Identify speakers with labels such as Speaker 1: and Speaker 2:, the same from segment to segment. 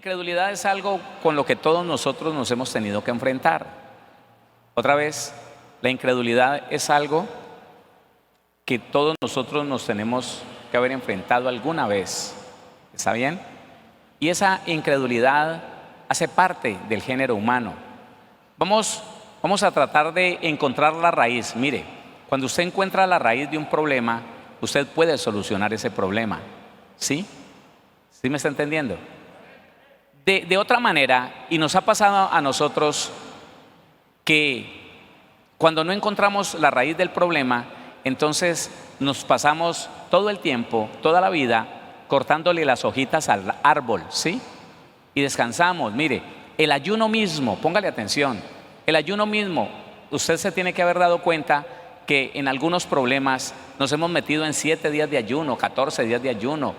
Speaker 1: incredulidad es algo con lo que todos nosotros nos hemos tenido que enfrentar. Otra vez, la incredulidad es algo que todos nosotros nos tenemos que haber enfrentado alguna vez. ¿Está bien? Y esa incredulidad hace parte del género humano. Vamos a tratar de encontrar la raíz. Mire, cuando usted encuentra la raíz de un problema, usted puede solucionar ese problema. ¿Sí? ¿Sí me está entendiendo? De otra manera, y nos ha pasado a nosotros que cuando no encontramos la raíz del problema, entonces nos pasamos todo el tiempo, toda la vida, cortándole las hojitas al árbol, ¿sí? Y descansamos. Mire, el ayuno mismo, póngale atención, el ayuno mismo, usted se tiene que haber dado cuenta que en algunos problemas nos hemos metido en 7 días de ayuno, 14 días de ayuno,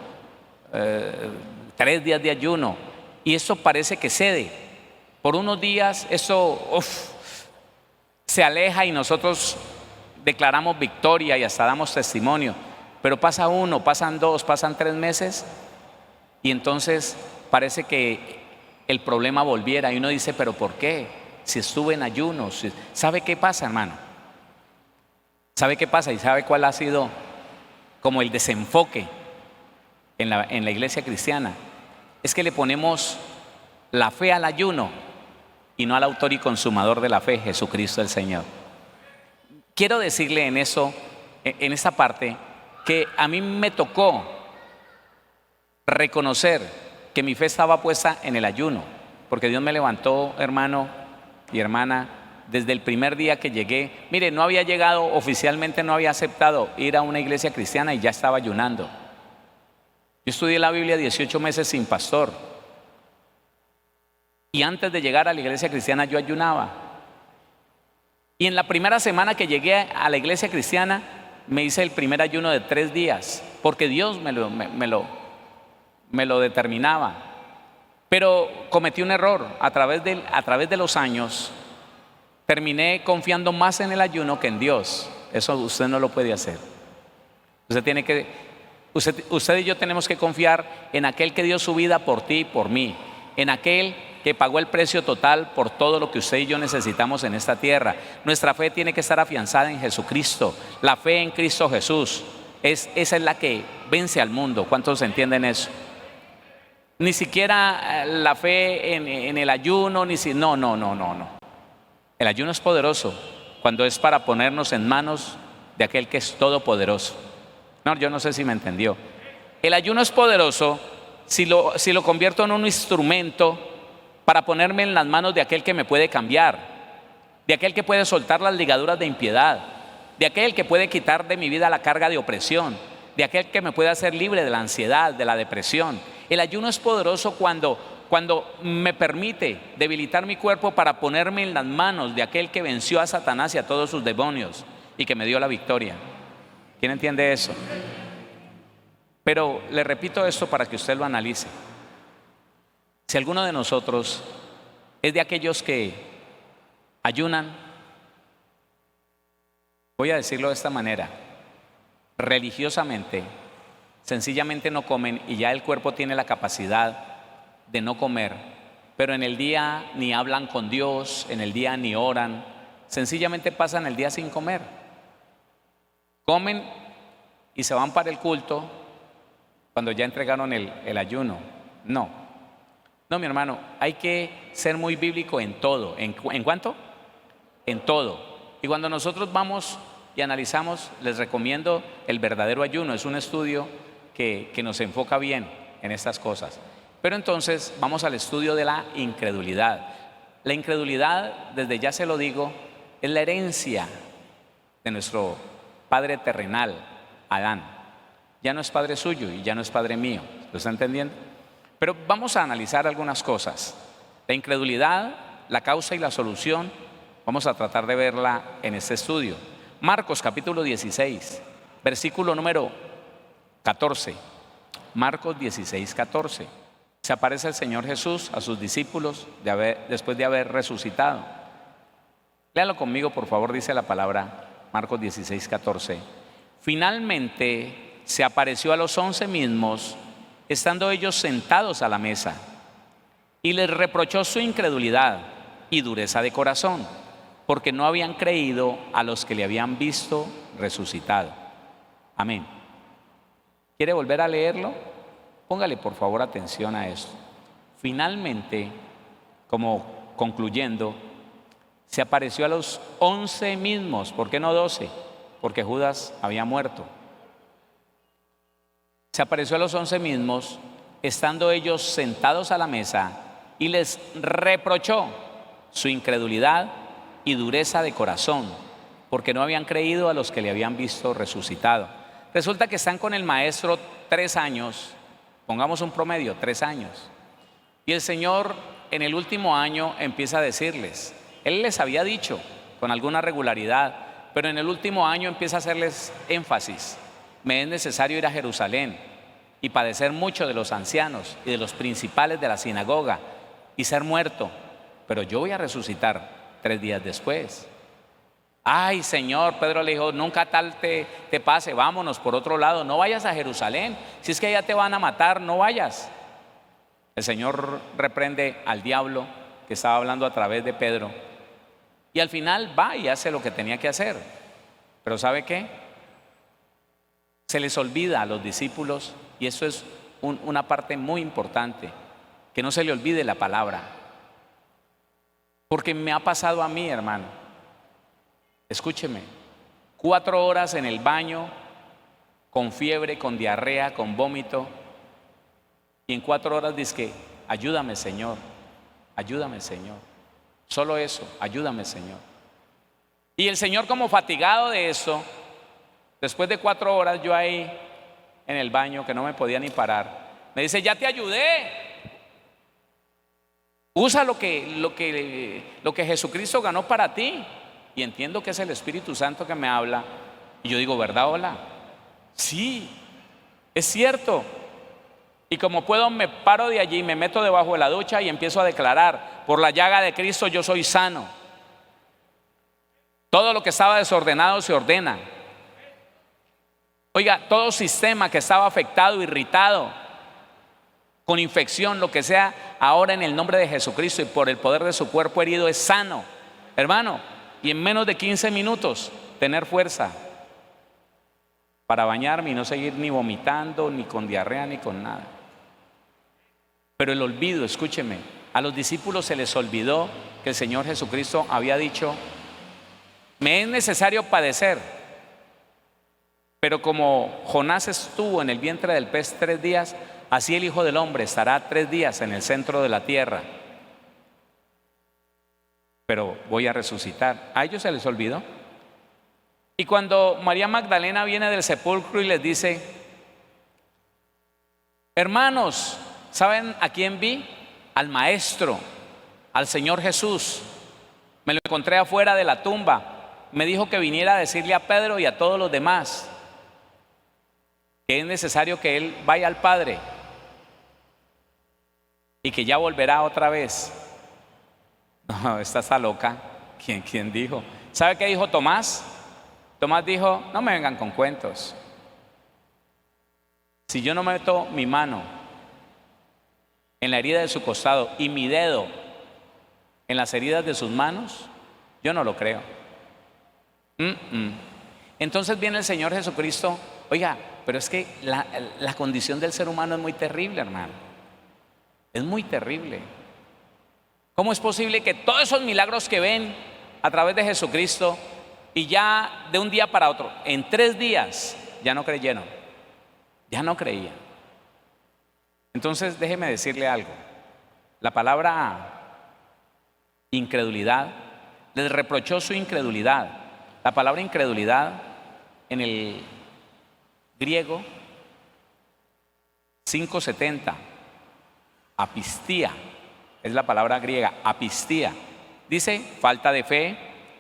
Speaker 1: 3 días de ayuno, y eso parece que cede. Por unos días eso se aleja y nosotros declaramos victoria y hasta damos testimonio, pero pasa 1, pasan 2, pasan 3 meses y entonces parece que el problema volviera y uno dice, pero ¿por qué? Si estuve en ayunos. ¿Sabe qué pasa, hermano? ¿Sabe qué pasa? ¿Y sabe cuál ha sido como el desenfoque en la iglesia cristiana? Es que le ponemos la fe al ayuno y no al autor y consumador de la fe, Jesucristo el Señor. Quiero decirle en eso, en esta parte, que a mí me tocó reconocer que mi fe estaba puesta en el ayuno, porque Dios me levantó, hermano y hermana, desde el primer día que llegué. Mire, no había llegado oficialmente, no había aceptado ir a una iglesia cristiana y ya estaba ayunando. Yo estudié la Biblia 18 meses sin pastor. Y antes de llegar a la iglesia cristiana yo ayunaba. Y en la primera semana que llegué a la iglesia cristiana me hice el primer ayuno de 3 días, porque Dios me lo determinaba. Pero cometí un error. A través de los años terminé confiando más en el ayuno que en Dios. Eso usted no lo puede hacer. Usted y yo tenemos que confiar en aquel que dio su vida por ti y por mí, en aquel que pagó el precio total por todo lo que usted y yo necesitamos en esta tierra. Nuestra fe tiene que estar afianzada en Jesucristo. La fe en Cristo Jesús, esa es la que vence al mundo. ¿Cuántos entienden eso? Ni siquiera la fe en el ayuno, no. El ayuno es poderoso cuando es para ponernos en manos de aquel que es todopoderoso. No, yo no sé si me entendió. El ayuno es poderoso si lo convierto en un instrumento para ponerme en las manos de aquel que me puede cambiar, de aquel que puede soltar las ligaduras de impiedad, de aquel que puede quitar de mi vida la carga de opresión, de aquel que me puede hacer libre de la ansiedad, de la depresión. El ayuno es poderoso cuando me permite debilitar mi cuerpo para ponerme en las manos de aquel que venció a Satanás y a todos sus demonios y que me dio la victoria. ¿Quién entiende eso? Pero le repito esto para que usted lo analice. Si alguno de nosotros es de aquellos que ayunan, voy a decirlo de esta manera, religiosamente, sencillamente no comen y ya el cuerpo tiene la capacidad de no comer, pero en el día ni hablan con Dios, en el día ni oran, sencillamente pasan el día sin comer. Comen y se van para el culto cuando ya entregaron el ayuno. No, mi hermano, hay que ser muy bíblico en todo. ¿En cuánto? En todo. Y cuando nosotros vamos y analizamos, les recomiendo el verdadero ayuno. Es un estudio que nos enfoca bien en estas cosas. Pero entonces vamos al estudio de la incredulidad. La incredulidad, desde ya se lo digo, es la herencia de nuestro padre terrenal, Adán. Ya no es padre suyo y ya no es padre mío. ¿Lo está entendiendo? Pero vamos a analizar algunas cosas. La incredulidad, la causa y la solución, vamos a tratar de verla en este estudio. Marcos capítulo 16, versículo número 14. Marcos 16, 14. Se aparece el Señor Jesús a sus discípulos después de haber resucitado. Léalo conmigo, por favor, dice la palabra, Marcos 16, 14. Finalmente se apareció a los 11 mismos, estando ellos sentados a la mesa. y les reprochó su incredulidad y dureza de corazón, porque no habían creído a los que le habían visto resucitado. Amén. ¿Quiere volver a leerlo? Póngale por favor atención a esto. Finalmente, como concluyendo, se apareció a los 11 mismos. ¿Por qué no 12? Porque Judas había muerto. Se apareció a los 11 mismos, estando ellos sentados a la mesa, y les reprochó su incredulidad y dureza de corazón, porque no habían creído a los que le habían visto resucitado. Resulta que están con el maestro 3 años, pongamos un promedio, 3 años. Y el Señor en el último año empieza a decirles, Él les había dicho con alguna regularidad, pero en el último año empieza a hacerles énfasis. Me es necesario ir a Jerusalén y padecer mucho de los ancianos y de los principales de la sinagoga y ser muerto, pero yo voy a resucitar 3 días después. Ay, Señor, Pedro le dijo, nunca tal te pase, vámonos por otro lado, no vayas a Jerusalén, si es que allá te van a matar, no vayas. El Señor reprende al diablo que estaba hablando a través de Pedro y al final va y hace lo que tenía que hacer. Pero ¿sabe qué? Se les olvida a los discípulos, y eso es una parte muy importante, que no se le olvide la palabra. Porque me ha pasado a mí, hermano. Escúcheme, 4 horas en el baño, con fiebre, con diarrea, con vómito, y en 4 horas dice, ayúdame Señor, ayúdame Señor. Solo eso, ayúdame Señor. Y el Señor, como fatigado de eso, después de 4 horas yo ahí en el baño, que no me podía ni parar, me dice, ya te ayudé. Usa lo que Jesucristo ganó para ti. Y entiendo que es el Espíritu Santo que me habla. Y yo digo, ¿verdad, hola? Sí, es cierto. Y como puedo, me paro de allí, me meto debajo de la ducha y empiezo a declarar, por la llaga de Cristo yo soy sano. Todo lo que estaba desordenado se ordena. Oiga, todo sistema que estaba afectado, irritado, con infección, lo que sea, ahora en el nombre de Jesucristo y por el poder de su cuerpo herido es sano. Hermano, y en menos de 15 minutos tener fuerza para bañarme y no seguir ni vomitando, ni con diarrea, ni con nada. Pero el olvido, escúcheme, a los discípulos se les olvidó que el Señor Jesucristo había dicho, me es necesario padecer, pero como Jonás estuvo en el vientre del pez 3 días, así el Hijo del Hombre estará 3 días en el centro de la tierra. Pero voy a resucitar. A ellos se les olvidó. Y cuando María Magdalena viene del sepulcro y les dice, hermanos, ¿saben a quién vi? Al Maestro, al Señor Jesús. Me lo encontré afuera de la tumba. Me dijo que viniera a decirle a Pedro y a todos los demás que es necesario que él vaya al Padre y que ya volverá otra vez. No, esta está loca. ¿Quién dijo? ¿Sabe qué dijo Tomás? Tomás dijo, no me vengan con cuentos. Si yo no meto mi mano en la herida de su costado y mi dedo en las heridas de sus manos, yo no lo creo. Entonces viene el Señor Jesucristo. Oiga, pero es que la condición del ser humano es muy terrible, hermano. Es muy terrible. ¿Cómo es posible que todos esos milagros que ven a través de Jesucristo y ya de un día para otro, en 3 días, ya no creyeron? Ya no creían. Entonces déjeme decirle algo. La palabra incredulidad, les reprochó su incredulidad. La palabra incredulidad en el griego 570, apistía, es la palabra griega, apistía. Dice falta de fe,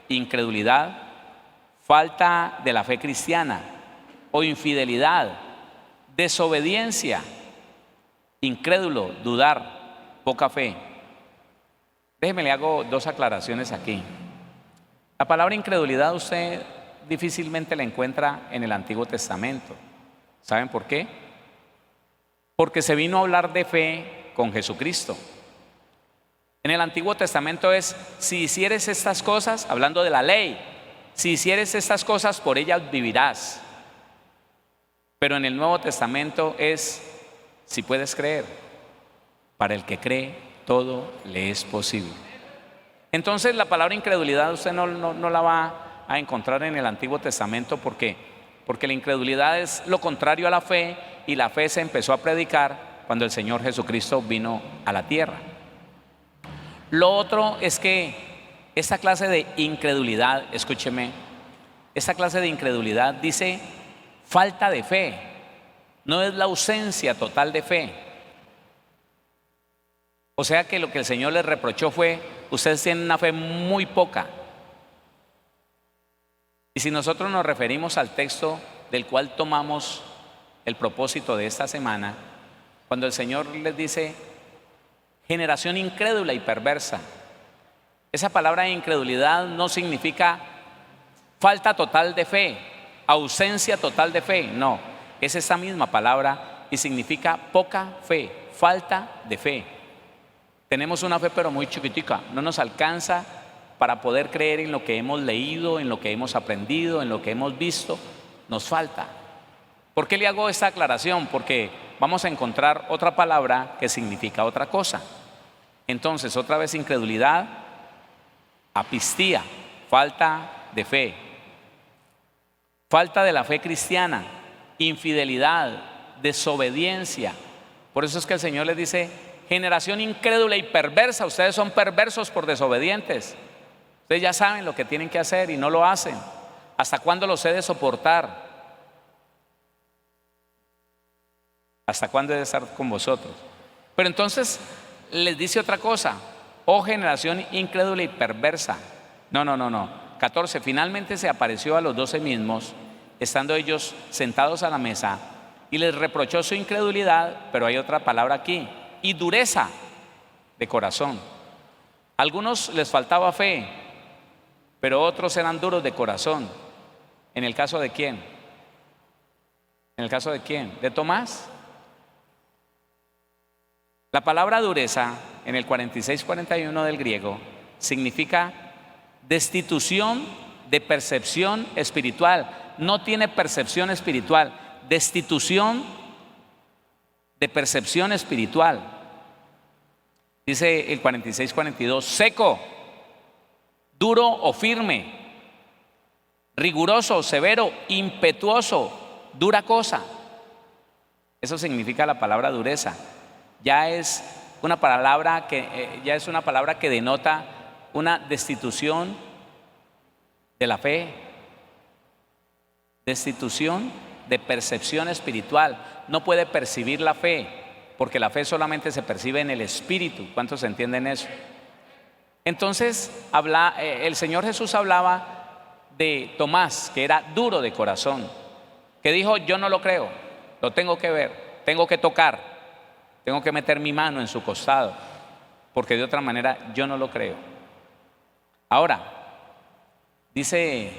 Speaker 1: incredulidad, falta de la fe cristiana o infidelidad, desobediencia, incrédulo, dudar, poca fe. Déjeme le hago 2 aclaraciones aquí. La palabra incredulidad usted difícilmente la encuentra en el Antiguo Testamento. ¿Saben por qué? Porque se vino a hablar de fe con Jesucristo. En el Antiguo Testamento es, si hicieres estas cosas, hablando de la ley, si hicieres estas cosas, por ellas vivirás. Pero en el Nuevo Testamento es, si puedes creer, para el que cree, todo le es posible. Entonces la palabra incredulidad usted no la va a encontrar en el Antiguo Testamento. ¿Por qué? Porque la incredulidad es lo contrario a la fe, y la fe se empezó a predicar cuando el Señor Jesucristo vino a la tierra. Lo otro es que esta clase de incredulidad, escúcheme, esta clase de incredulidad dice falta de fe, no es la ausencia total de fe. O sea que lo que el Señor les reprochó fue, ustedes tienen una fe muy poca. Y si nosotros nos referimos al texto del cual tomamos el propósito de esta semana, cuando el Señor les dice, generación incrédula y perversa, esa palabra de incredulidad no significa falta total de fe, ausencia total de fe, no, es esa misma palabra y significa poca fe, falta de fe. Tenemos una fe pero muy chiquitica, no nos alcanza para poder creer en lo que hemos leído, en lo que hemos aprendido, en lo que hemos visto, nos falta. ¿Por qué le hago esta aclaración? Porque vamos a encontrar otra palabra que significa otra cosa. Entonces, otra vez incredulidad, apistía, falta de fe, falta de la fe cristiana, infidelidad, desobediencia. Por eso es que el Señor les dice, generación incrédula y perversa, ustedes son perversos por desobedientes. Ustedes ya saben lo que tienen que hacer y no lo hacen. ¿Hasta cuándo los he de soportar? ¿Hasta cuándo he de estar con vosotros? Pero entonces les dice otra cosa, oh generación incrédula y perversa. No. 14, finalmente se apareció a los 12 mismos, estando ellos sentados a la mesa, y les reprochó su incredulidad, pero hay otra palabra aquí, y dureza de corazón. A algunos les faltaba fe, pero otros eran duros de corazón. ¿En el caso de quién? ¿En el caso de quién? ¿De Tomás? La palabra dureza en el 46-41 del griego significa destitución de percepción espiritual. No tiene percepción espiritual, destitución de percepción espiritual. Dice el 46-42, seco, duro o firme, riguroso, severo, impetuoso, dura cosa. Eso significa la palabra dureza. Ya es una palabra que denota una destitución de la fe, destitución de percepción espiritual. No puede percibir la fe, porque la fe solamente se percibe en el espíritu. ¿Cuántos entienden eso? Entonces el Señor Jesús hablaba de Tomás, que era duro de corazón, que dijo, yo no lo creo, lo tengo que ver, tengo que tocar, tengo que meter mi mano en su costado, porque de otra manera yo no lo creo. Ahora, dice,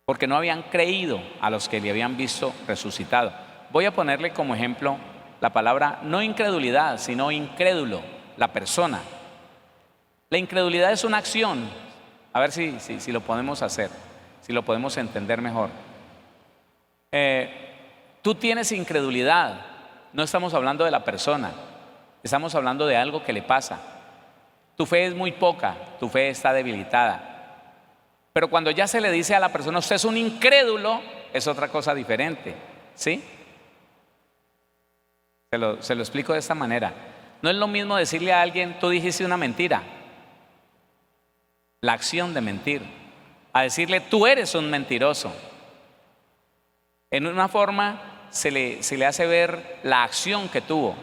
Speaker 1: porque no habían creído a los que le habían visto resucitado. Voy a ponerle como ejemplo la palabra no incredulidad, sino incrédulo, la persona. La incredulidad es una acción. A ver si lo podemos hacer, si lo podemos entender mejor. Tú tienes incredulidad, no estamos hablando de la persona, estamos hablando de algo que le pasa. Tu fe es muy poca, tu fe está debilitada. Pero cuando ya se le dice a la persona, usted es un incrédulo, es otra cosa diferente, ¿sí? Se lo explico de esta manera. No es lo mismo decirle a alguien, tú dijiste una mentira, la acción de mentir, a decirle, tú eres un mentiroso. En una forma se le hace ver la acción que tuvo,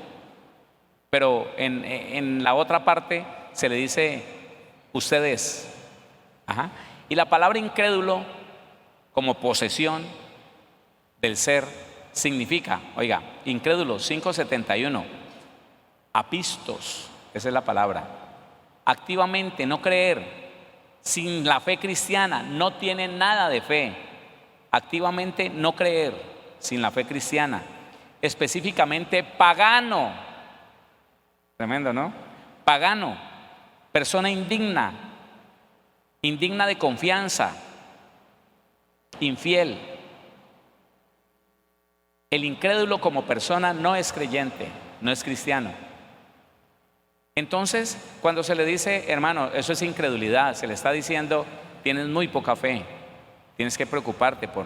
Speaker 1: pero en la otra parte se le dice, usted es. Y la palabra incrédulo, como posesión del ser, significa, oiga, incrédulo, 5:71, apistos, esa es la palabra. Activamente, no creer. Sin la fe cristiana, no tiene nada de fe. Activamente no creer sin la fe cristiana, específicamente pagano. Tremendo, ¿no? Pagano, persona indigna, indigna de confianza, infiel. El incrédulo como persona no es creyente, no es cristiano. Entonces, cuando se le dice, hermano, eso es incredulidad, se le está diciendo, tienes muy poca fe, tienes que preocuparte por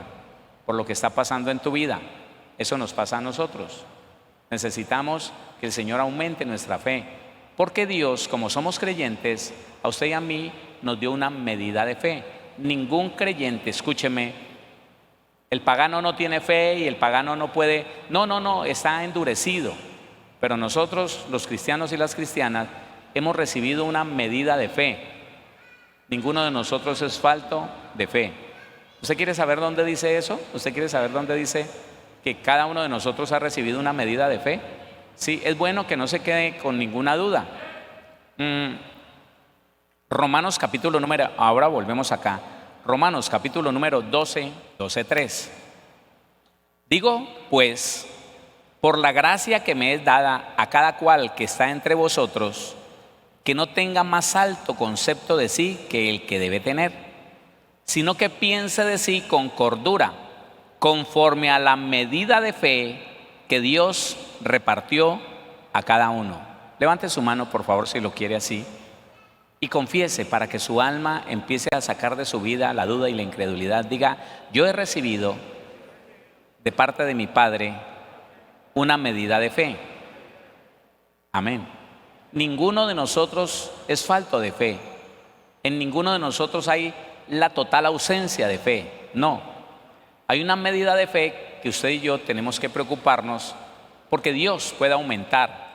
Speaker 1: lo que está pasando en tu vida. Eso nos pasa a nosotros. Necesitamos que el Señor aumente nuestra fe, porque Dios, como somos creyentes, a usted y a mí nos dio una medida de fe. Ningún creyente, escúcheme, el pagano no tiene fe y el pagano no puede, no, está endurecido. Pero nosotros, los cristianos y las cristianas, hemos recibido una medida de fe. Ninguno de nosotros es falto de fe. ¿Usted quiere saber dónde dice eso? ¿Usted quiere saber dónde dice que cada uno de nosotros ha recibido una medida de fe? Sí, es bueno que no se quede con ninguna duda. Romanos capítulo número, ahora volvemos acá. Romanos capítulo número 12:3. Digo, pues, por la gracia que me es dada a cada cual que está entre vosotros, que no tenga más alto concepto de sí que el que debe tener, sino que piense de sí con cordura, conforme a la medida de fe que Dios repartió a cada uno. Levante su mano, por favor, si lo quiere así, y confiese para que su alma empiece a sacar de su vida la duda y la incredulidad. Diga, yo he recibido de parte de mi Padre una medida de fe. Amén. Ninguno de nosotros es falto de fe. En ninguno de nosotros hay la total ausencia de fe. No. Hay una medida de fe que usted y yo tenemos que preocuparnos porque Dios puede aumentar.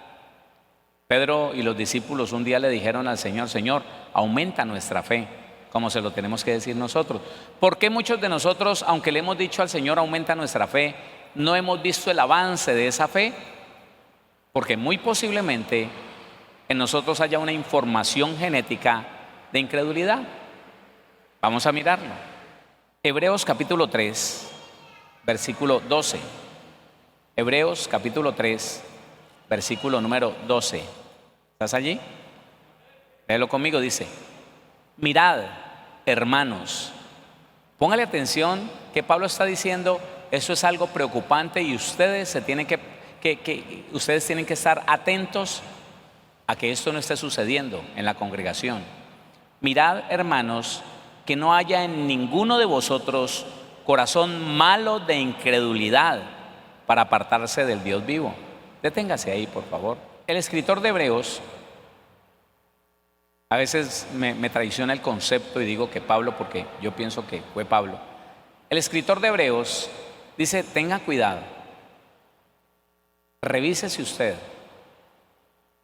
Speaker 1: Pedro y los discípulos un día le dijeron al Señor, Señor, aumenta nuestra fe, como se lo tenemos que decir nosotros. ¿Por qué muchos de nosotros, aunque le hemos dicho al Señor, aumenta nuestra fe, no hemos visto el avance de esa fe? Porque muy posiblemente en nosotros haya una información genética de incredulidad. Vamos a mirarlo. Hebreos capítulo 3, versículo 12. Hebreos capítulo 3, versículo número 12. ¿Estás allí? Léelo conmigo, dice, mirad, hermanos, póngale atención que Pablo está diciendo, eso es algo preocupante y ustedes se tienen ustedes tienen que estar atentos a que esto no esté sucediendo en la congregación. Mirad, hermanos, que no haya en ninguno de vosotros corazón malo de incredulidad para apartarse del Dios vivo. Deténgase ahí, por favor. El escritor de Hebreos, a veces me traiciona el concepto y digo que Pablo, porque yo pienso que fue Pablo. El escritor de Hebreos dice, tenga cuidado, revísese usted,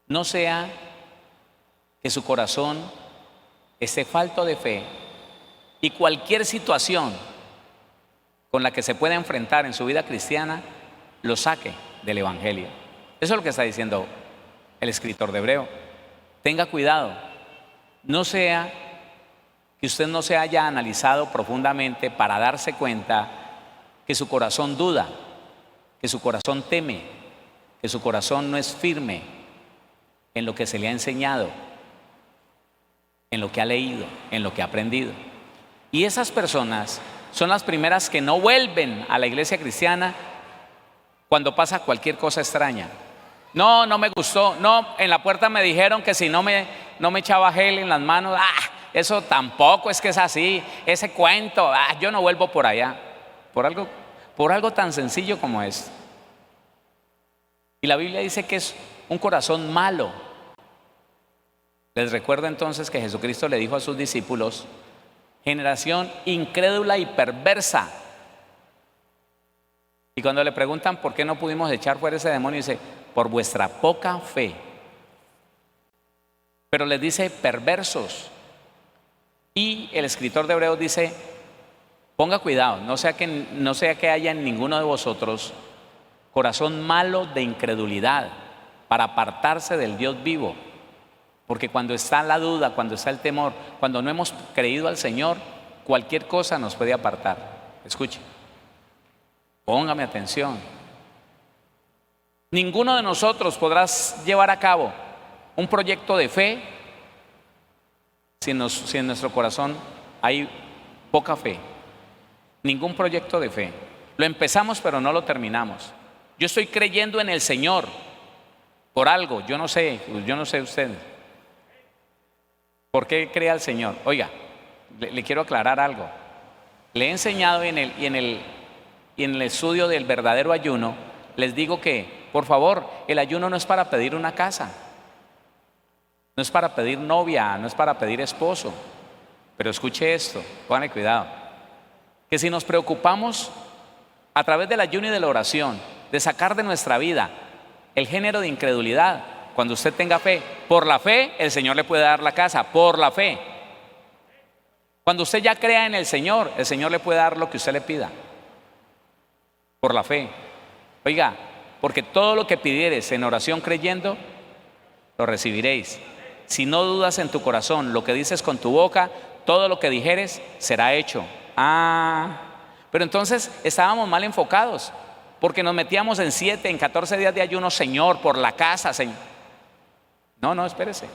Speaker 1: no sea que su corazón esté falto de fe y cualquier situación con la que se pueda enfrentar en su vida cristiana lo saque del evangelio. Eso es lo que está diciendo el escritor de Hebreo. Tenga cuidado, no sea que usted no se haya analizado profundamente para darse cuenta que su corazón duda, que su corazón teme, que su corazón no es firme en lo que se le ha enseñado, en lo que ha leído, en lo que ha aprendido. Y esas personas son las primeras que no vuelven a la iglesia cristiana cuando pasa cualquier cosa extraña. No me gustó, no, en la puerta me dijeron que si no me echaba gel en las manos, eso tampoco es que es así, ese cuento, yo no vuelvo por allá, por algo tan sencillo como esto. Y la Biblia dice que es un corazón malo. Les recuerdo entonces que Jesucristo le dijo a sus discípulos, generación incrédula y perversa. Y cuando le preguntan por qué no pudimos echar fuera ese demonio, dice, por vuestra poca fe. Pero les dice perversos. Y el escritor de Hebreos dice, ponga cuidado, no sea que haya en ninguno de vosotros corazón malo de incredulidad para apartarse del Dios vivo. Porque cuando está la duda, cuando está el temor, cuando no hemos creído al Señor, cualquier cosa nos puede apartar. Escuche, póngame atención. Ninguno de nosotros podrá llevar a cabo un proyecto de fe si en nuestro corazón hay poca fe. Ningún proyecto de fe. Lo empezamos pero no lo terminamos. Yo estoy creyendo en el Señor por algo, yo no sé ustedes. ¿Por qué cree al Señor? Oiga, le quiero aclarar algo. Le he enseñado y en el estudio del verdadero ayuno, les digo que, por favor, el ayuno no es para pedir una casa, no es para pedir novia, no es para pedir esposo. Pero escuche esto, póngale cuidado, que si nos preocupamos a través del ayuno y de la oración de sacar de nuestra vida el género de incredulidad, cuando usted tenga fe, por la fe el Señor le puede dar la casa, por la fe. Cuando usted ya crea en el Señor le puede dar lo que usted le pida, por la fe. Oiga, porque todo lo que pidieres en oración creyendo, lo recibiréis. Si no dudas en tu corazón lo que dices con tu boca, todo lo que dijeres será hecho. Pero entonces estábamos mal enfocados, porque nos metíamos en 7, en 14 días de ayuno, Señor, por la casa, Señor. No, espérese,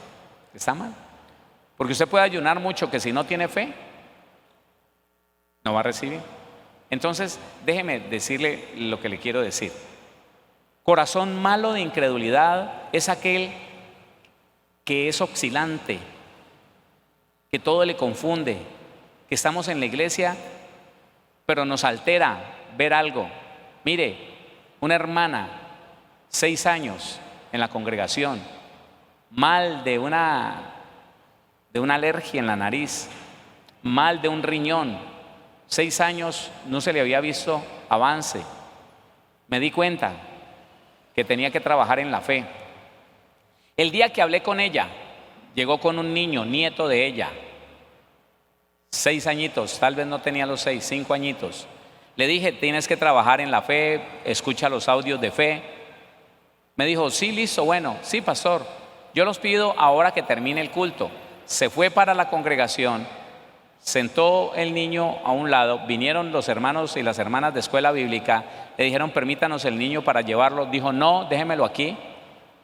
Speaker 1: está mal. Porque usted puede ayunar mucho, que si no tiene fe, no va a recibir. Entonces, déjeme decirle lo que le quiero decir. Corazón malo de incredulidad es aquel que es oscilante, que todo le confunde, que estamos en la iglesia, pero nos altera ver algo. Mire, una hermana, 6 años en la congregación, mal de una alergia en la nariz, mal de un riñón, 6 años no se le había visto avance. Me di cuenta que tenía que trabajar en la fe. El día que hablé con ella, llegó con un niño, nieto de ella, 6 añitos, tal vez no tenía los 6, 5 añitos. Le dije, tienes que trabajar en la fe, escucha los audios de fe. Me dijo, sí, listo, bueno, sí, pastor, yo los pido ahora que termine el culto. Se fue para la congregación, sentó el niño a un lado, vinieron los hermanos y las hermanas de escuela bíblica, le dijeron, permítanos el niño para llevarlo. Dijo, no, déjemelo aquí.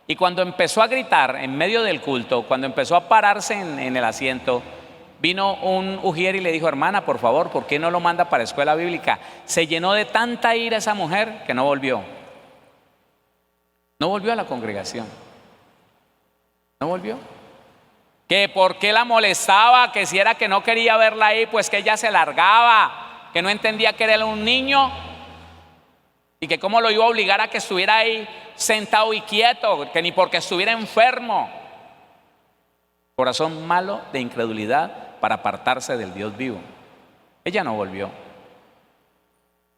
Speaker 1: Y cuando empezó a gritar en medio del culto, cuando empezó a pararse en el asiento, vino un ujier y le dijo, hermana, por favor, ¿por qué no lo manda para escuela bíblica? Se llenó de tanta ira esa mujer que no volvió. No volvió a la congregación. No volvió. Que por qué la molestaba, que si era que no quería verla ahí, pues que ella se largaba, que no entendía que era un niño y que cómo lo iba a obligar a que estuviera ahí sentado y quieto, que ni porque estuviera enfermo. Corazón malo de incredulidad para apartarse del Dios vivo. Ella no volvió.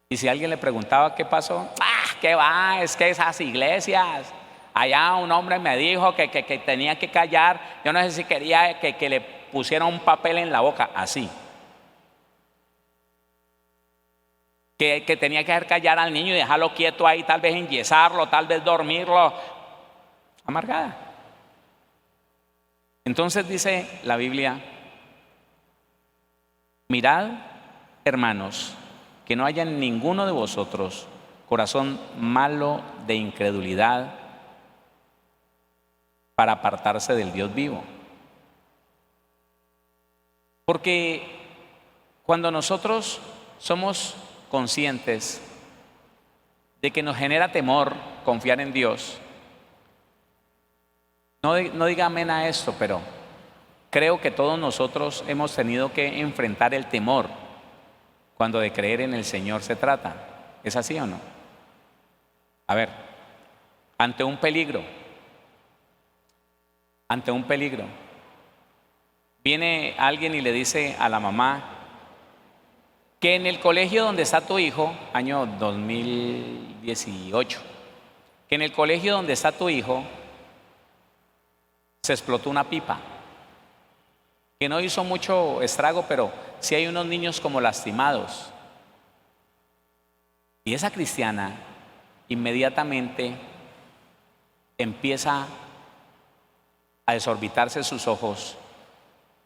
Speaker 1: Y si alguien le preguntaba qué pasó, ¿qué va? Es que esas iglesias, allá un hombre me dijo que tenía que callar. Yo no sé si quería que le pusiera un papel en la boca, así. Que tenía que hacer callar al niño y dejarlo quieto ahí, tal vez enyesarlo, tal vez dormirlo. Amargada. Entonces dice la Biblia, mirad, hermanos, que no haya en ninguno de vosotros corazón malo de incredulidad para apartarse del Dios vivo. Porque cuando nosotros somos conscientes de que nos genera temor confiar en Dios, no diga amén a esto, pero creo que todos nosotros hemos tenido que enfrentar el temor cuando de creer en el Señor se trata. ¿Es así o no? A ver, ante un peligro, viene alguien y le dice a la mamá que en el colegio donde está tu hijo, año 2018, que en el colegio donde está tu hijo se explotó una pipa, que no hizo mucho estrago, pero sí hay unos niños como lastimados. Y esa cristiana inmediatamente empieza a desorbitarse sus ojos,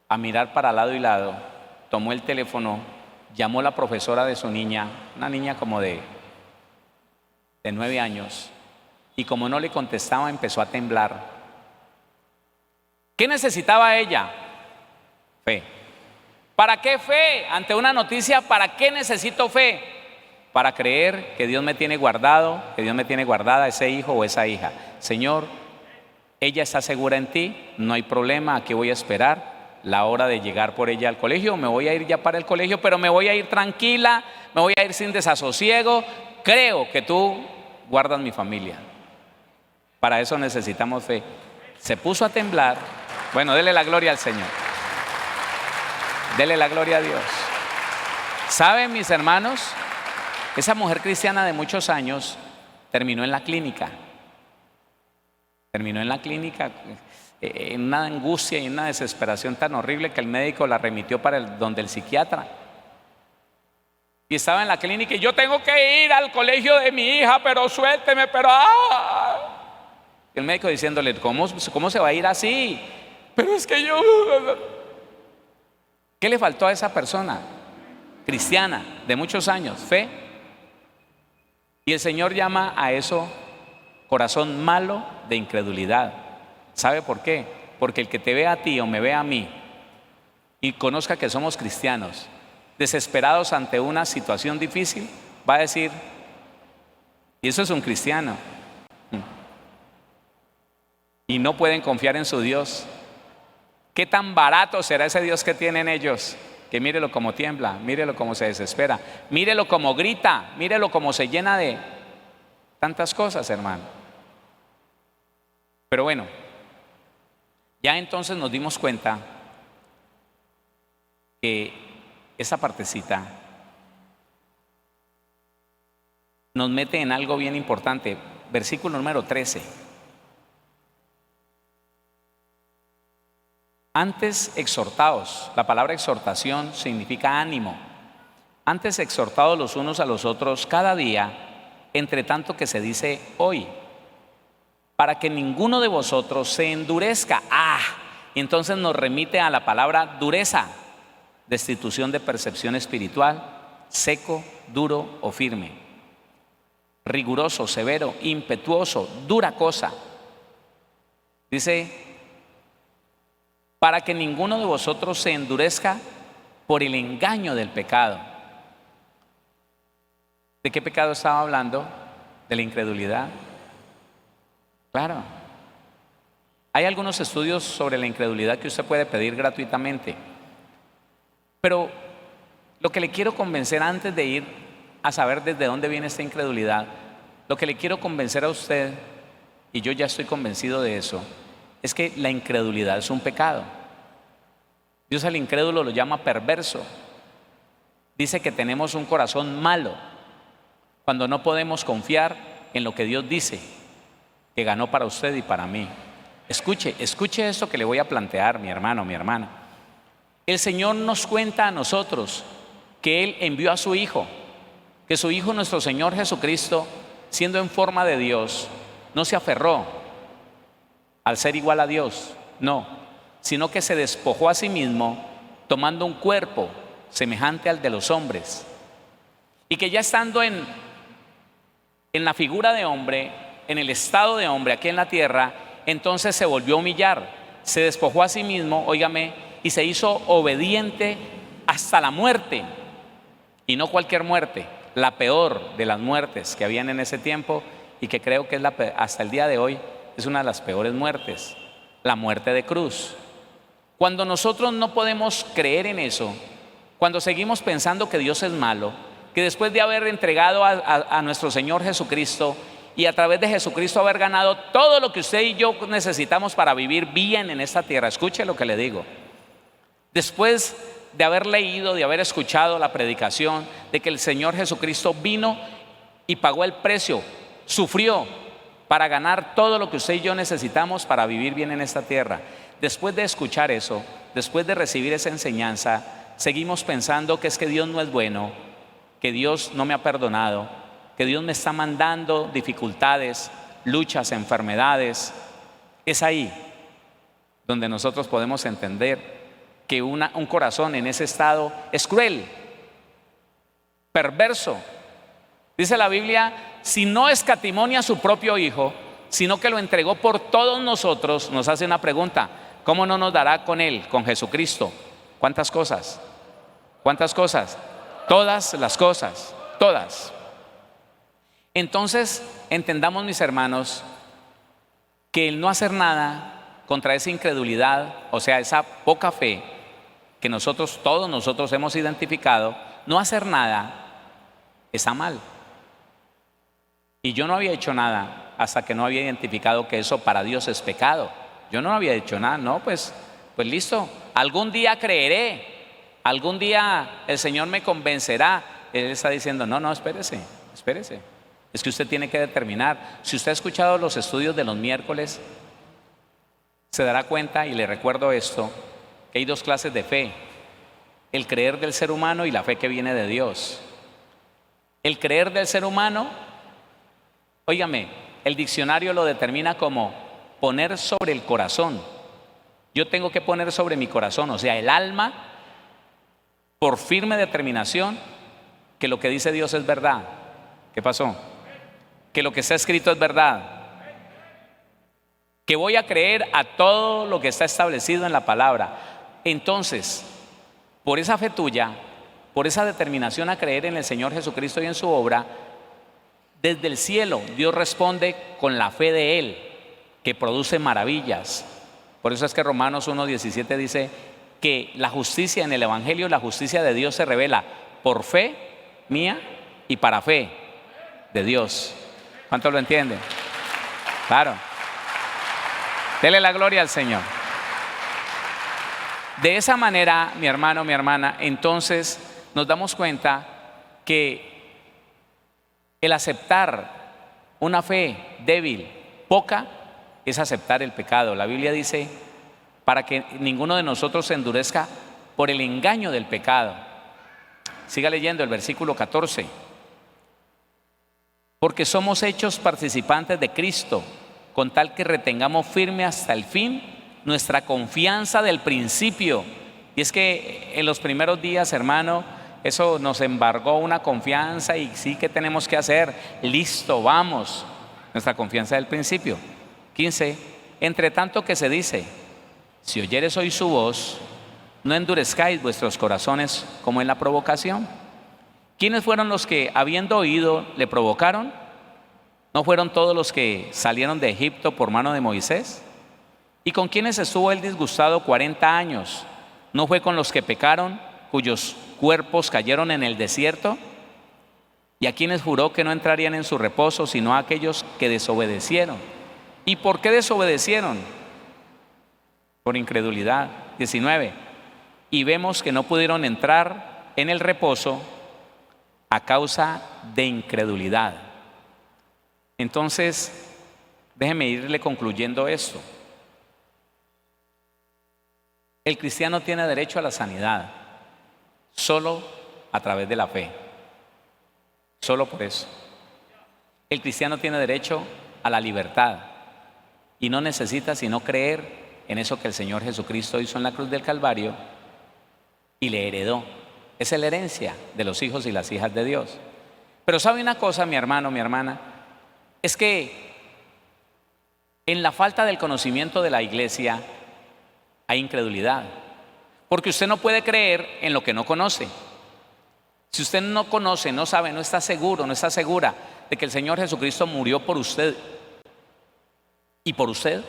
Speaker 1: a mirar para lado y lado, tomó el teléfono, llamó a la profesora de su niña, una niña como de 9 años, y como no le contestaba empezó a temblar. ¿Qué necesitaba ella? Fe. ¿Para qué fe? Ante una noticia, ¿para qué necesito fe? Para creer que Dios me tiene guardado, que Dios me tiene guardada ese hijo o esa hija. Señor, ella está segura en ti, no hay problema, aquí voy a esperar la hora de llegar por ella al colegio. Me voy a ir ya para el colegio, pero me voy a ir tranquila, me voy a ir sin desasosiego. Creo que tú guardas mi familia. Para eso necesitamos fe. Se puso a temblar. Bueno, dele la gloria al Señor. Dele la gloria a Dios. ¿Saben, mis hermanos? Esa mujer cristiana de muchos años terminó en la clínica. Terminó en la clínica en una angustia y en una desesperación tan horrible que el médico la remitió para donde el psiquiatra. Y estaba en la clínica y yo tengo que ir al colegio de mi hija, pero suélteme, pero Y el médico diciéndole, ¿cómo se va a ir así? Pero es que yo... ¿Qué le faltó a esa persona cristiana de muchos años? Fe. Y el Señor llama a eso corazón malo de incredulidad. ¿Sabe por qué? Porque el que te vea a ti o me vea a mí y conozca que somos cristianos, desesperados ante una situación difícil, va a decir, y eso es un cristiano. Y no pueden confiar en su Dios. ¿Qué tan barato será ese Dios que tienen ellos? Que mírelo como tiembla, mírelo como se desespera, mírelo como grita, mírelo como se llena de tantas cosas, hermano. Pero bueno, ya entonces nos dimos cuenta que esa partecita nos mete en algo bien importante. Versículo número 13. Antes exhortaos, la palabra exhortación significa ánimo. Antes exhortados los unos a los otros cada día, entre tanto que se dice hoy, para que ninguno de vosotros se endurezca. Y entonces nos remite a la palabra dureza, destitución de percepción espiritual, seco, duro o firme, riguroso, severo, impetuoso, dura cosa. Dice, para que ninguno de vosotros se endurezca por el engaño del pecado. ¿De qué pecado estaba hablando? De la incredulidad. Claro. Hay algunos estudios sobre la incredulidad que usted puede pedir gratuitamente. Pero lo que le quiero convencer antes de ir a saber desde dónde viene esta incredulidad, lo que le quiero convencer a usted, y yo ya estoy convencido de eso, es que la incredulidad es un pecado. Dios al incrédulo lo llama perverso. Dice que tenemos un corazón malo cuando no podemos confiar en lo que Dios dice que ganó para usted y para mí. Escuche esto que le voy a plantear, mi hermano, mi hermana. El Señor nos cuenta a nosotros que Él envió a su Hijo, que su Hijo, nuestro Señor Jesucristo, siendo en forma de Dios, no se aferró al ser igual a Dios, no, sino que se despojó a sí mismo, tomando un cuerpo semejante al de los hombres, y que ya estando en la figura de hombre, en el estado de hombre aquí en la tierra, entonces se volvió a humillar, se despojó a sí mismo, óigame, y se hizo obediente hasta la muerte, y no cualquier muerte, la peor de las muertes que habían en ese tiempo, y que creo que es hasta el día de hoy es una de las peores muertes, la muerte de cruz. Cuando nosotros no podemos creer en eso, cuando seguimos pensando que Dios es malo, que después de haber entregado a nuestro Señor Jesucristo y a través de Jesucristo haber ganado todo lo que usted y yo necesitamos para vivir bien en esta tierra, escuche lo que le digo, después de haber leído, de haber escuchado la predicación de que el Señor Jesucristo vino y pagó el precio, sufrió para ganar todo lo que usted y yo necesitamos para vivir bien en esta tierra. Después de escuchar eso, después de recibir esa enseñanza, seguimos pensando que es que Dios no es bueno, que Dios no me ha perdonado, que Dios me está mandando dificultades, luchas, enfermedades. Es ahí donde nosotros podemos entender que un corazón en ese estado es cruel, perverso. Dice la Biblia, si no escatimó a su propio Hijo, sino que lo entregó por todos nosotros, nos hace una pregunta: ¿cómo no nos dará con Él, con Jesucristo? ¿Cuántas cosas? ¿Cuántas cosas? Todas las cosas, todas. Entonces, entendamos, mis hermanos, que el no hacer nada contra esa incredulidad, o sea, esa poca fe que todos nosotros hemos identificado, no hacer nada está mal. Y yo no había hecho nada hasta que no había identificado que eso para Dios es pecado. Yo no había hecho nada, no, pues listo, algún día creeré, algún día el Señor me convencerá. Él está diciendo, no, espérese. Es que usted tiene que determinar. Si usted ha escuchado los estudios de los miércoles, se dará cuenta, y le recuerdo esto, que hay dos clases de fe: el creer del ser humano y la fe que viene de Dios. El creer del ser humano, óigame, el diccionario lo determina como poner sobre el corazón. Yo tengo que poner sobre mi corazón, o sea, el alma, por firme determinación, que lo que dice Dios es verdad. ¿Qué pasó? Que lo que está escrito es verdad. Que voy a creer a todo lo que está establecido en la palabra. Entonces, por esa fe tuya, por esa determinación a creer en el Señor Jesucristo y en su obra, desde el cielo Dios responde con la fe de Él, que produce maravillas. Por eso es que Romanos 1:17 dice que la justicia en el Evangelio, la justicia de Dios se revela por fe mía y para fe de Dios. ¿Cuántos lo entienden? Claro. Dele la gloria al Señor. De esa manera, mi hermano, mi hermana, entonces nos damos cuenta que el aceptar una fe débil, poca, es aceptar el pecado. La Biblia dice, para que ninguno de nosotros se endurezca por el engaño del pecado. Siga leyendo el versículo 14. Porque somos hechos participantes de Cristo, con tal que retengamos firme hasta el fin nuestra confianza del principio. Y es que en los primeros días, hermano, eso nos embargó una confianza, y sí, que tenemos que hacer, listo, vamos, nuestra confianza del principio. 15. Entre tanto que se dice, si oyeres hoy su voz, no endurezcáis vuestros corazones como en la provocación. ¿Quiénes fueron los que, habiendo oído, le provocaron? ¿No fueron todos los que salieron de Egipto por mano de Moisés? ¿Y con quiénes estuvo él disgustado 40 años? ¿No fue con los que pecaron, cuyos cuerpos cayeron en el desierto? ¿Y a quienes juró que no entrarían en su reposo, sino a aquellos que desobedecieron? ¿Y por qué desobedecieron? Por incredulidad. 19. Y vemos que no pudieron entrar en el reposo a causa de incredulidad. Entonces, déjeme irle concluyendo esto. El cristiano tiene derecho a la sanidad solo a través de la fe. Solo por eso. El cristiano tiene derecho a la libertad y no necesita sino creer en eso que el Señor Jesucristo hizo en la cruz del Calvario y le heredó. Esa es la herencia de los hijos y las hijas de Dios. Pero ¿sabe una cosa, mi hermano, mi hermana? Es que en la falta del conocimiento de la iglesia hay incredulidad. Porque usted no puede creer en lo que no conoce. Si usted no conoce, no sabe, no está seguro, no está segura de que el Señor Jesucristo murió por usted y por usted,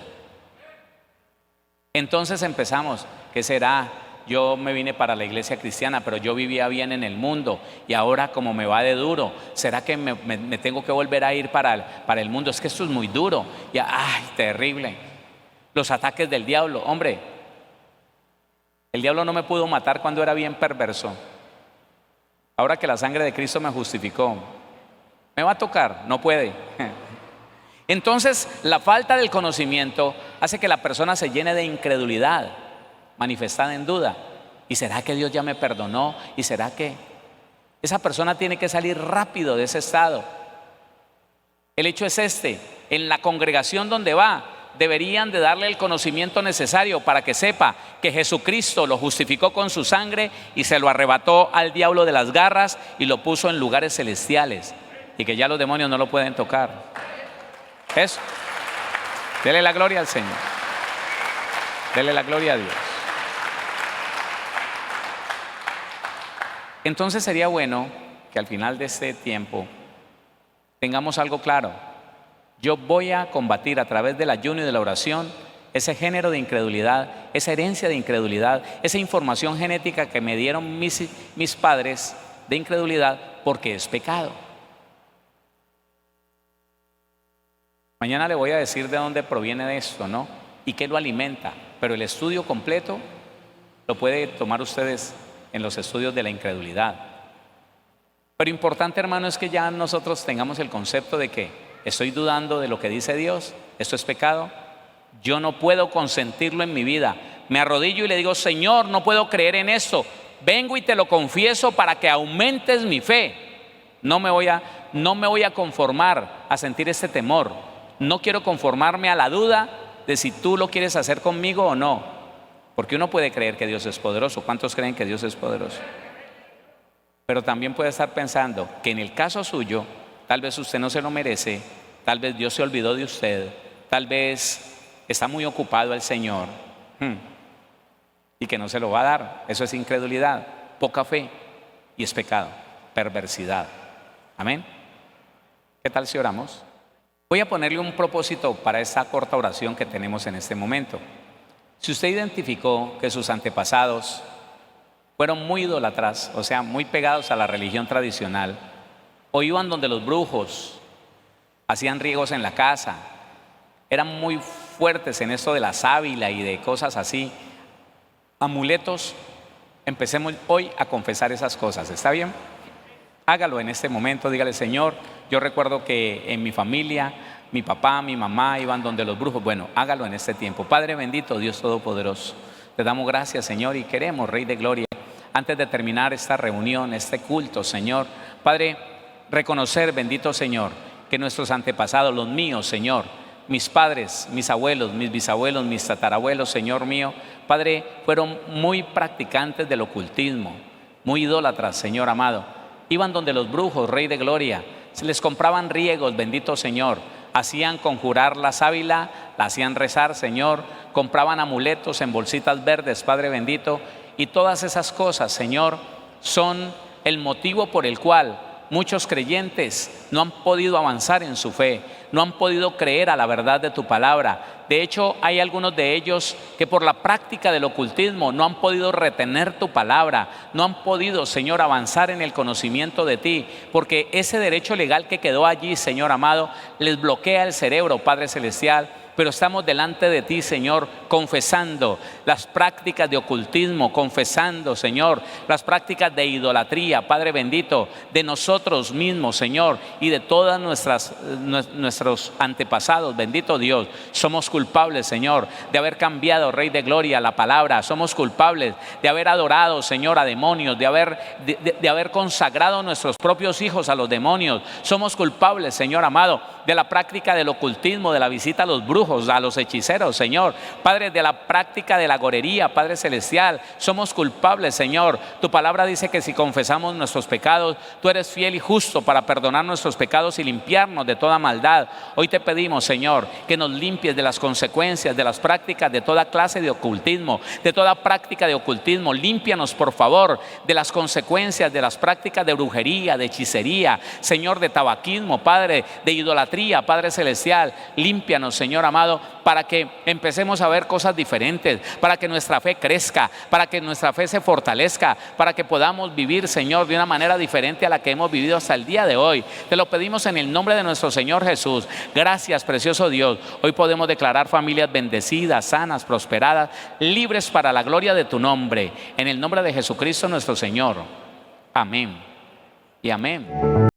Speaker 1: entonces empezamos, ¿qué será? Yo me vine para la iglesia cristiana, pero yo vivía bien en el mundo y ahora como me va de duro, ¿será que me tengo que volver a ir para el mundo? Es que esto es muy duro. Y, ¡ay, terrible! Los ataques del diablo. Hombre, el diablo no me pudo matar cuando era bien perverso. Ahora que la sangre de Cristo me justificó, ¿me va a tocar? No puede. Entonces, la falta del conocimiento hace que la persona se llene de incredulidad, manifestada en duda. ¿Y será que Dios ya me perdonó? ¿Y será que? Esa persona tiene que salir rápido de ese estado. El hecho es este: en la congregación donde va, deberían de darle el conocimiento necesario para que sepa que Jesucristo lo justificó con su sangre y se lo arrebató al diablo de las garras y lo puso en lugares celestiales, y que ya los demonios no lo pueden tocar. Eso. Dele la gloria al Señor. Dele la gloria a Dios. Entonces sería bueno que al final de este tiempo tengamos algo claro. Yo voy a combatir a través del ayuno y de la oración ese género de incredulidad, esa herencia de incredulidad, esa información genética que me dieron mis padres de incredulidad, porque es pecado. Mañana le voy a decir de dónde proviene de esto, ¿no? Y qué lo alimenta, pero el estudio completo lo puede tomar ustedes en los estudios de la incredulidad. Pero importante, hermano, es que ya nosotros tengamos el concepto de que estoy dudando de lo que dice Dios, esto es pecado, yo no puedo consentirlo en mi vida. Me arrodillo y le digo: Señor, no puedo creer en esto, vengo y te lo confieso para que aumentes mi fe. No me voy a conformar a sentir este temor, no quiero conformarme a la duda de si tú lo quieres hacer conmigo o no, porque uno puede creer que Dios es poderoso. ¿Cuántos creen que Dios es poderoso? Pero también puede estar pensando que en el caso suyo, tal vez usted no se lo merece, tal vez Dios se olvidó de usted, tal vez está muy ocupado el Señor y que no se lo va a dar. Eso es incredulidad, poca fe, y es pecado, perversidad. Amén. ¿Qué tal si oramos? Voy a ponerle un propósito para esta corta oración que tenemos en este momento. Si usted identificó que sus antepasados fueron muy idólatras, o sea, muy pegados a la religión tradicional, o iban donde los brujos, hacían riegos en la casa, eran muy fuertes en esto de la sábila y de cosas así, amuletos, empecemos hoy a confesar esas cosas. ¿Está bien? Hágalo en este momento, dígale: Señor, yo recuerdo que en mi familia, mi papá, mi mamá iban donde los brujos. Bueno, hágalo en este tiempo. Padre bendito, Dios todopoderoso, te damos gracias, Señor, y queremos, Rey de Gloria, antes de terminar esta reunión, este culto, Señor, Padre, reconocer, bendito Señor, que nuestros antepasados, los míos, Señor, mis padres, mis abuelos, mis bisabuelos, mis tatarabuelos, Señor mío, Padre, fueron muy practicantes del ocultismo, muy idólatras, Señor amado. Iban donde los brujos, Rey de Gloria, se les compraban riegos, bendito Señor, hacían conjurar la sábila, la hacían rezar, Señor, compraban amuletos en bolsitas verdes, Padre bendito, y todas esas cosas, Señor, son el motivo por el cual muchos creyentes no han podido avanzar en su fe, no han podido creer a la verdad de tu palabra. De hecho, hay algunos de ellos que por la práctica del ocultismo no han podido retener tu palabra, no han podido, Señor, avanzar en el conocimiento de ti, porque ese derecho legal que quedó allí, Señor amado, les bloquea el cerebro, Padre celestial. Pero estamos delante de ti, Señor, confesando las prácticas de ocultismo, confesando, Señor, las prácticas de idolatría, Padre bendito, de nosotros mismos, Señor, y de todas nuestros antepasados, bendito Dios. Somos culpables, Señor, de haber cambiado, Rey de Gloria, la palabra. Somos culpables de haber adorado, Señor, a demonios, de haber consagrado nuestros propios hijos a los demonios. Somos culpables, Señor amado, de la práctica del ocultismo, de la visita a los brujos, a los hechiceros, Señor. Padre, de la práctica de la gorería, Padre celestial. Somos culpables, Señor. Tu palabra dice que si confesamos nuestros pecados, tú eres fiel y justo para perdonar nuestros pecados y limpiarnos de toda maldad. Hoy te pedimos, Señor, que nos limpies de las consecuencias, de las prácticas de toda clase de ocultismo, de toda práctica de ocultismo. Límpianos, por favor, de las consecuencias de las prácticas de brujería, de hechicería, Señor, de tabaquismo, Padre, de idolatría, Padre celestial. Límpianos, Señor amado, para que empecemos a ver cosas diferentes, para que nuestra fe crezca, para que nuestra fe se fortalezca, para que podamos vivir, Señor, de una manera diferente a la que hemos vivido hasta el día de hoy. Te lo pedimos en el nombre de nuestro Señor Jesús. Gracias, precioso Dios. Hoy podemos declarar familias bendecidas, sanas, prosperadas, libres para la gloria de tu nombre. En el nombre de Jesucristo nuestro Señor. Amén y amén.